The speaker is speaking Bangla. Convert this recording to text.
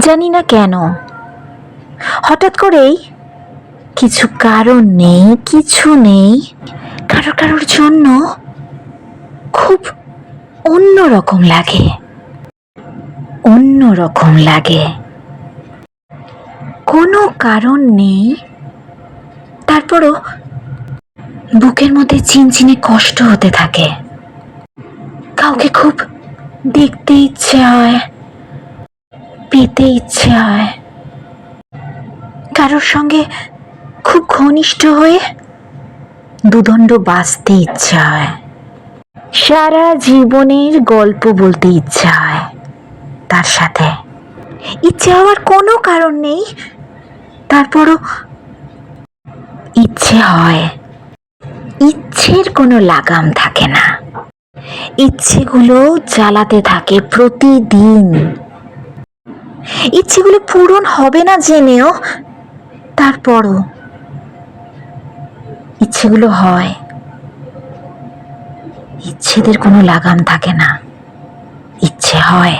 জানি না কেন হঠাৎ করেই কিছু কারণ নেই, কিছু নেই, কারোর জন্য খুব অন্যরকম লাগে, অন্যরকম লাগে। কোনো কারণ নেই, তারপরও বুকের মধ্যে চিনচিনে কষ্ট হতে থাকে। কাউকে খুব দেখতে ইচ্ছে হয়, পেতে ইচ্ছে হয়, কারোর সঙ্গে খুব ঘনিষ্ঠ হয়ে দুদণ্ড বাঁচতে ইচ্ছা হয়, সারা জীবনের গল্প বলতে ইচ্ছা হয় তার সাথে। ইচ্ছে হওয়ার কোনো কারণ নেই, তারপরও ইচ্ছে হয়। ইচ্ছের কোনো লাগাম থাকে না, ইচ্ছেগুলো জ্বালাতে থাকে প্রতিদিন। ইচ্ছেগুলো পূরণ হবে না জেনেও তারপরও ইচ্ছেগুলো হয়। ইচ্ছেদের কোনো লাগাম থাকে না, ইচ্ছে হয়।